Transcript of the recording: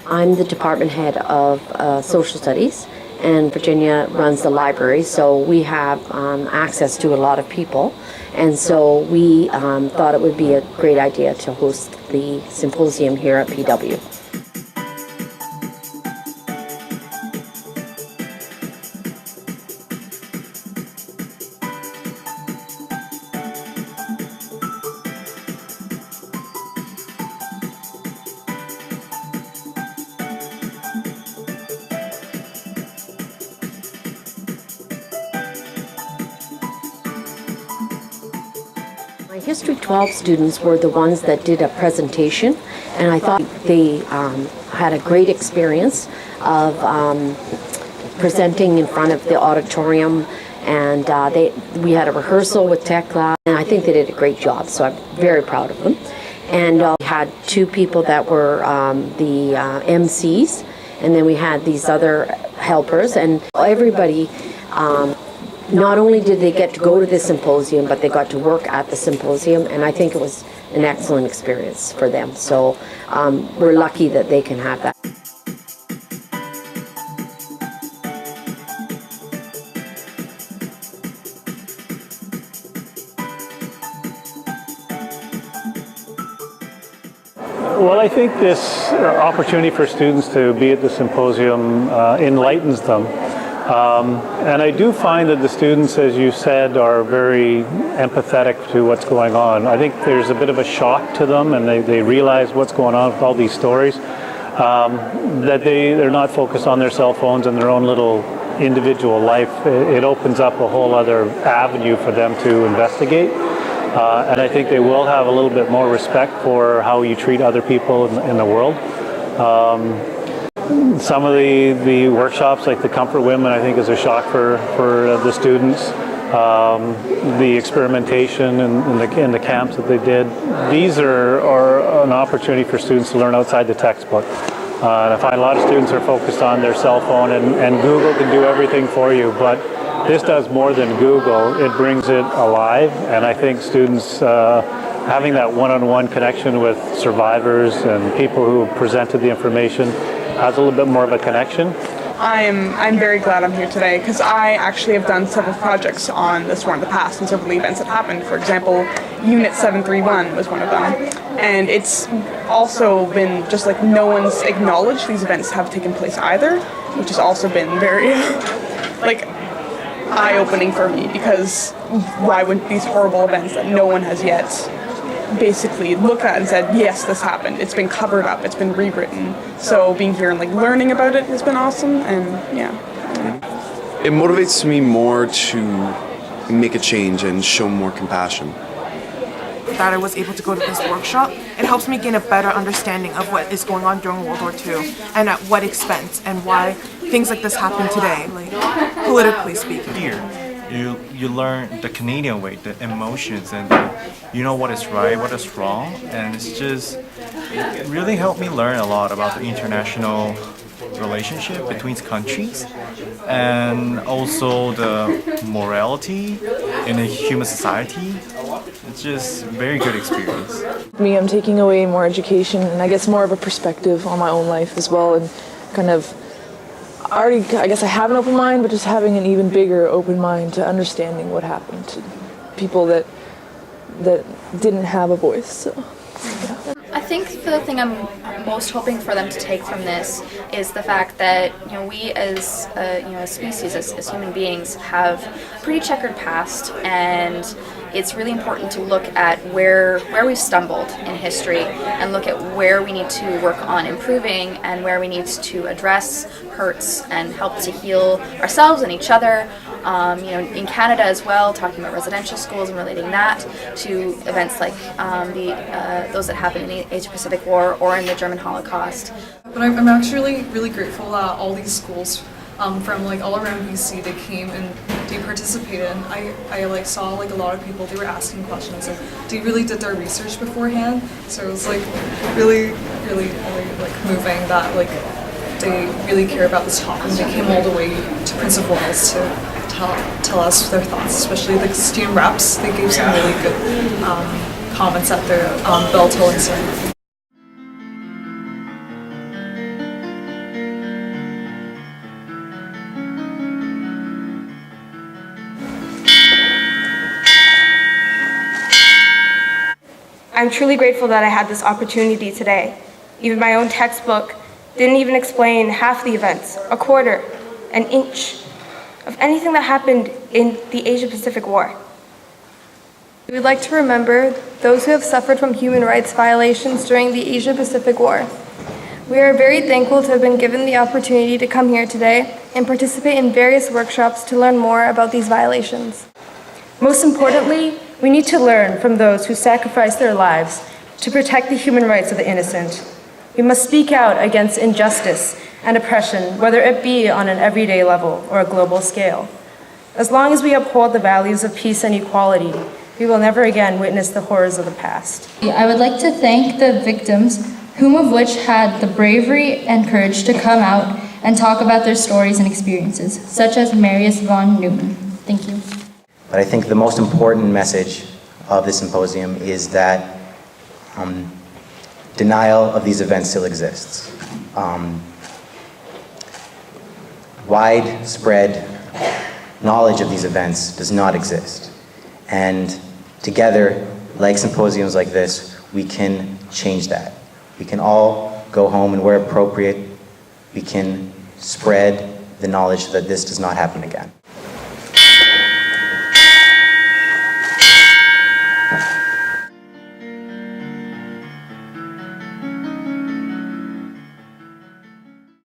I'm the department head of social studies, and Virginia runs the library, so we have access to a lot of people, and so we thought it would be a great idea to host the symposium here at PW. My History 12 students were the ones that did a presentation, and I thought they had a great experience of presenting in front of the auditorium, and we had a rehearsal with tech class, and I think they did a great job, so I'm very proud of them. And we had two people that were the MCs, and then we had these other helpers, and everybody not only did they get to go to the symposium, but they got to work at the symposium, and I think it was an excellent experience for them. So we're lucky that they can have that. Well, I think this opportunity for students to be at the symposium enlightens them. And I do find that the students, as you said, are very empathetic to what's going on. I think there's a bit of a shock to them, and they realize what's going on with all these stories, that they're not focused on their cell phones and their own little individual life. It opens up a whole other avenue for them to investigate. And I think they will have a little bit more respect for how you treat other people in the world. Some of the workshops, like the Comfort Women, I think is a shock for the students. The experimentation in the camps that they did, these are an opportunity for students to learn outside the textbook. And I find a lot of students are focused on their cell phone, and Google can do everything for you, but this does more than Google. It brings it alive, and I think students having that one-on-one connection with survivors and people who presented the information has a little bit more of a connection. I'm very glad I'm here today because I actually have done several projects on this war in the past and several events that happened. For example, Unit 731 was one of them. And it's also been just like no one's acknowledged these events have taken place either, which has also been very like eye-opening for me, because why wouldn't these horrible events that no one has yet basically looked at and said, yes, this happened, it's been covered up, it's been rewritten. So being here and like learning about it has been awesome, and yeah. It motivates me more to make a change and show more compassion. That I was able to go to this workshop, it helps me gain a better understanding of what is going on during World War II and at what expense and why things like this happen today, like politically speaking. Here, you learn the Canadian way, the emotions, and you know what is right, what is wrong, and it really helped me learn a lot about the international relationship between countries and also the morality in a human society. It's just a very good experience. I'm taking away more education and I guess more of a perspective on my own life as well, and kind of already, I guess I have an open mind, but just having an even bigger open mind to understanding what happened to people that didn't have a voice. So, yeah. I think the thing I'm most hoping for them to take from this is the fact that we as a species, as human beings, have a pretty checkered past, and it's really important to look at where we've stumbled in history and look at where we need to work on improving and where we need to address hurts and help to heal ourselves and each other. In Canada as well, talking about residential schools and relating that to events like those that happened in the Asia-Pacific War or in the German Holocaust. But I'm actually really grateful that all these schools from like all around BC, they came and they participated. And I saw like a lot of people, they were asking questions and they really did their research beforehand. So it was like really like moving that like they really care about this topic. They came all the way to Prince of Wales to tell us their thoughts, especially the student reps. They gave some really good comments at their bell tolling ceremony. I'm truly grateful that I had this opportunity today. Even my own textbook didn't even explain half the events, a quarter, an inch of anything that happened in the Asia-Pacific War. We would like to remember those who have suffered from human rights violations during the Asia-Pacific War. We are very thankful to have been given the opportunity to come here today and participate in various workshops to learn more about these violations. Most importantly, we need to learn from those who sacrificed their lives to protect the human rights of the innocent. We must speak out against injustice and oppression, whether it be on an everyday level or a global scale. As long as we uphold the values of peace and equality, we will never again witness the horrors of the past. I would like to thank the victims, whom of which had the bravery and courage to come out and talk about their stories and experiences, such as Marius von Neumann. Thank you. But I think the most important message of this symposium is that denial of these events still exists. Widespread knowledge of these events does not exist. And together, like symposiums like this, we can change that. We can all go home and where appropriate, we can spread the knowledge that this does not happen again.